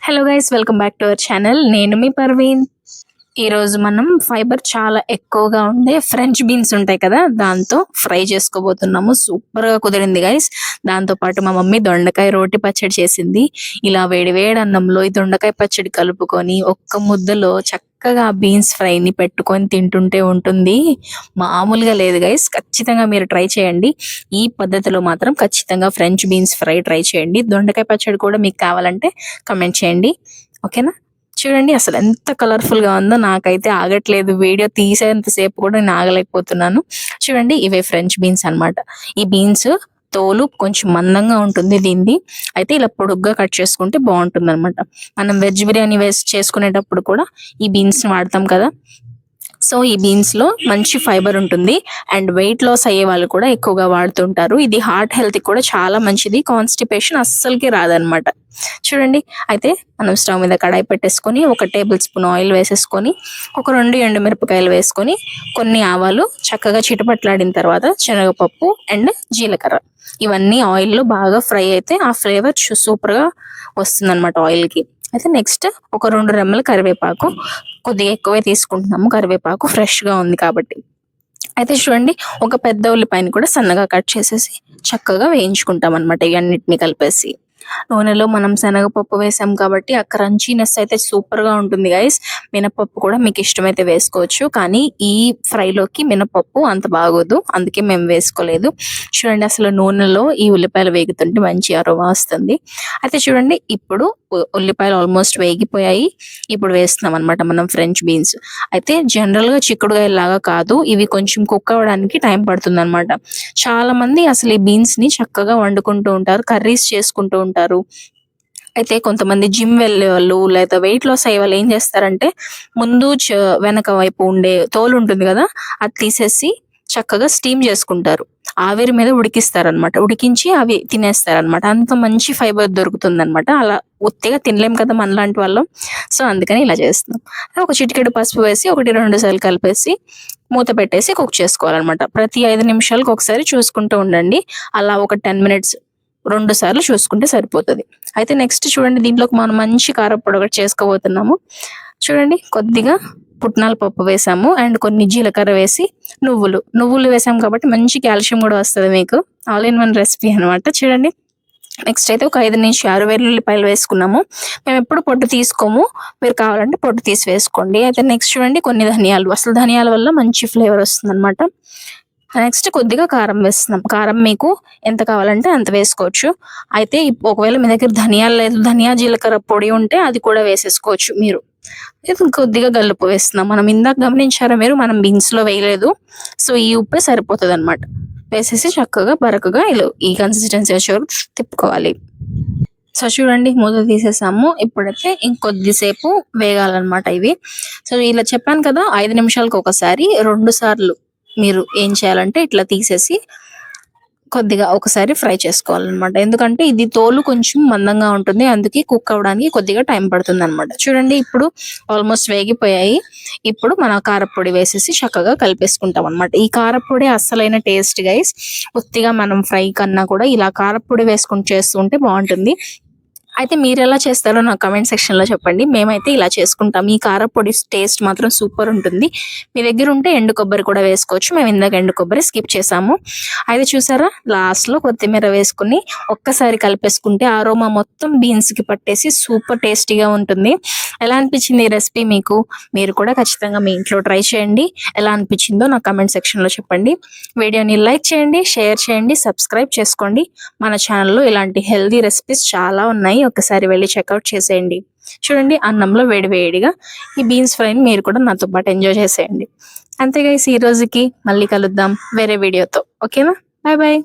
Hello guys, welcome back to our channel. నేను మీ పర్వీన్. ఈరోజు మనం ఫైబర్ చాలా ఎక్కువగా ఉండే ఫ్రెంచ్ బీన్స్ ఉంటాయి కదా, దాంతో ఫ్రై చేసుకోబోతున్నాము. సూపర్గా కుదిరింది గైస్. దాంతోపాటు మా మమ్మీ దొండకాయ రోటి పచ్చడి చేసింది. ఇలా వేడి వేడి అన్నంలో ఈ దొండకాయ పచ్చడి కలుపుకొని ఒక్క ముద్దలో చక్కగా బీన్స్ ఫ్రైని పెట్టుకొని తింటుంటే ఉంటుంది. మామూలుగా లేదు గైస్. ఖచ్చితంగా మీరు ట్రై చేయండి. ఈ పద్ధతిలో మాత్రం ఖచ్చితంగా ఫ్రెంచ్ బీన్స్ ఫ్రై ట్రై చేయండి. దొండకాయ పచ్చడి కూడా మీకు కావాలంటే కమెంట్ చేయండి, ఓకేనా? చూడండి అసలు ఎంత కలర్ఫుల్ గా ఉందో. నాకైతే ఆగట్లేదు, వీడియో తీసేంతసేపు కూడా నేను ఆగలేకపోతున్నాను. చూడండి, ఇవే ఫ్రెంచ్ బీన్స్ అన్నమాట. ఈ బీన్స్ తోలు కొంచెం మందంగా ఉంటుంది దీనిది. అయితే ఇలా పొడుగ్గా కట్ చేసుకుంటే బాగుంటుంది అనమాట. మనం వెజ్ బిర్యానీ చేసుకునేటప్పుడు కూడా ఈ బీన్స్ వాడతాం కదా. సో ఈ బీన్స్ లో మంచి ఫైబర్ ఉంటుంది అండ్ వెయిట్ లాస్ అయ్యే వాళ్ళు కూడా ఎక్కువగా వాడుతుంటారు. ఇది హార్ట్ హెల్త్ కి కూడా చాలా మంచిది. కాన్స్టిపేషన్ అస్సలకి రాదనమాట. చూడండి, అయితే మనం స్టవ్ మీద కడాయి పెట్టేసుకొని 1 టేబుల్ స్పూన్ ఆయిల్ వేసేసుకొని ఒక 2 ఎండుమిరపకాయలు వేసుకొని కొన్ని ఆవాలు చక్కగా చిటపట్లాడిన తర్వాత శనగపప్పు అండ్ జీలకర్ర ఇవన్నీ ఆయిల్లో బాగా ఫ్రై అయితే ఆ ఫ్లేవర్ సూపర్ గా వస్తుంది అనమాట ఆయిల్ కి. అయితే నెక్స్ట్ ఒక 2 రెమ్మల కరివేపాకు, కొద్దిగా ఎక్కువే తీసుకుంటున్నాము కరివేపాకు, ఫ్రెష్ గా ఉంది కాబట్టి. అయితే చూడండి, ఒక పెద్ద ఉల్లిపాయని కూడా సన్నగా కట్ చేసేసి చక్కగా వేయించుకుంటాం అనమాట ఇవన్నిటిని కలిపేసి. నూనెలో మనం శనగపప్పు వేసాం కాబట్టి ఆ క్రంచీనెస్ అయితే సూపర్ గా ఉంటుంది గైస్. మినపప్పు కూడా మీకు ఇష్టమైతే వేసుకోవచ్చు, కానీ ఈ ఫ్రైలోకి మినపప్పు అంత బాగోదు, అందుకే మేము వేసుకోలేదు. చూడండి, అసలు నూనెలో ఈ ఉల్లిపాయలు వేగుతుంటే మంచి అరోమా వస్తుంది. అయితే చూడండి, ఇప్పుడు ఉల్లిపాయలు ఆల్మోస్ట్ వేగిపోయాయి. ఇప్పుడు వేస్తున్నాం అనమాట మనం ఫ్రెంచ్ బీన్స్. అయితే జనరల్ గా చిక్కుడుగాయ లాగా కాదు, ఇవి కొంచెం కుక్ అవ్వడానికి టైం పడుతుంది అనమాట. చాలా మంది అసలు ఈ బీన్స్ ని చక్కగా వండుకుంటూ ఉంటారు, కర్రీస్ చేసుకుంటూ ఉంటారు. అయితే కొంతమంది జిమ్ వెళ్ళే వాళ్ళు లేదా వెయిట్ లాస్ అయ్యే వాళ్ళు ఏం చేస్తారంటే ముందు వెనక వైపు ఉండే తోలు ఉంటుంది కదా, అది తీసేసి చక్కగా స్టీమ్ చేసుకుంటారు. ఆవిరి మీద ఉడికిస్తారనమాట. ఉడికించి అవి తినేస్తారనమాట. అంత మంచి ఫైబర్ దొరుకుతుంది అనమాట. అలా ఒత్తిగా తినలేం కదా మనలాంటి వాళ్ళం. సో అందుకని ఇలా చేస్తున్నాం. ఒక చిటికెడు పసుపు వేసి 1-2 సార్లు కలిపేసి మూత పెట్టేసి కుక్ చేసుకోవాలన్నమాట. ప్రతి 5 నిమిషాలకు ఒకసారి చూసుకుంటూ ఉండండి. అలా ఒక 10 మినిట్స్ 2 సార్లు చూసుకుంటే సరిపోతుంది. అయితే నెక్స్ట్ చూడండి, దీంట్లోకి మనం మంచి కారప్పొడి ఒకటి చేసుకోబోతున్నాము. చూడండి, కొద్దిగా పుట్నాల పప్పు వేసాము అండ్ కొన్ని జీలకర్ర వేసి నువ్వులు వేసాం కాబట్టి మంచి కాల్షియం కూడా వస్తుంది మీకు. ఆల్ ఇన్ వన్ రెసిపీ అనమాట. చూడండి, నెక్స్ట్ అయితే ఒక 5-6 వెల్లుల్లిపాయలు వేసుకున్నాము. మేము ఎప్పుడు పొట్టు తీసుకోము, మీరు కావాలంటే పొట్టు తీసి వేసుకోండి. అయితే నెక్స్ట్ చూడండి, కొన్ని ధనియాలు, అసలు ధనియాల వల్ల మంచి ఫ్లేవర్ వస్తుంది అనమాట. నెక్స్ట్ కొద్దిగా కారం వేస్తున్నాం. కారం మీకు ఎంత కావాలంటే అంత వేసుకోవచ్చు. అయితే ఒకవేళ మీ దగ్గర ధనియాలు లేదు, ధనియా జీలకర్ర పొడి ఉంటే అది కూడా వేసేసుకోవచ్చు మీరు. కొద్దిగా గల్లుప్పు వేస్తున్నాం. మనం ఇందాక గమనించారా మీరు, మనం బీన్స్ లో వేయలేదు. సో ఈ ఉప్పే సరిపోతుంది అనమాట. వేసేసి చక్కగా బరకగా ఇలా ఈ కన్సిస్టెన్సీ వచ్చే వరకు తిప్పుకోవాలి. సో చూడండి, మూత తీసేసాము. ఇప్పుడైతే ఇంకొద్దిసేపు వేగాలన్నమాట ఇవి. సో ఇలా చెప్పాను కదా, 5 నిమిషాలకు ఒకసారి 2 సార్లు మీరు ఏం చేయాలంటే ఇట్లా తీసేసి కొద్దిగా ఒకసారి ఫ్రై చేసుకోవాలన్నమాట. ఎందుకంటే ఇది తోలు కొంచెం మందంగా ఉంటుంది, అందుకే కుక్ అవ్వడానికి కొద్దిగా టైం పడుతుంది అనమాట. చూడండి, ఇప్పుడు ఆల్మోస్ట్ వేగిపోయాయి. ఇప్పుడు మన కారపొడి వేసేసి చక్కగా కలిపేసుకుంటాం అనమాట. ఈ కారపొడి అస్సలైన టేస్ట్ గైస్. ఉత్తిగా మనం ఫ్రై కన్నా కూడా ఇలా కారపొడి వేసుకుని చేస్తుంటే బాగుంటుంది. అయితే మీరు ఎలా చేస్తారో నాకు కమెంట్ సెక్షన్ లో చెప్పండి. మేమైతే ఇలా చేసుకుంటాం. ఈ కారపొడి టేస్ట్ మాత్రం సూపర్ ఉంటుంది. మీ దగ్గర ఉంటే ఎండు కొబ్బరి కూడా వేసుకోవచ్చు. మేము ఇందాక ఎండు కొబ్బరి స్కిప్ చేసాము. అయితే చూసారా, లాస్ట్ లో కొత్తిమీర వేసుకుని ఒక్కసారి కలిపేసుకుంటే ఆరోమా మొత్తం బీన్స్ కి పట్టేసి సూపర్ టేస్టీగా ఉంటుంది. ఎలా అనిపించింది ఈ రెసిపీ మీకు? మీరు కూడా ఖచ్చితంగా మీ ఇంట్లో ట్రై చేయండి. ఎలా అనిపించిందో నాకు కమెంట్ సెక్షన్ లో చెప్పండి. వీడియోని లైక్ చేయండి, షేర్ చేయండి, సబ్స్క్రైబ్ చేసుకోండి. మన ఛానల్లో ఇలాంటి హెల్దీ రెసిపీస్ చాలా ఉన్నాయి, ఒకసారి వెళ్ళి చెక్అవుట్ చేసేయండి. చూడండి, అన్నంలో వేడివేడిగా ఈ బీన్స్ ఫ్రైని మీరు కూడా నాతో పాటు ఎంజాయ్ చేసేయండి. అంతే గైస్, ఈ రోజుకి మళ్ళీ కలుద్దాం వేరే వీడియోతో. ఓకేనా? Bye bye.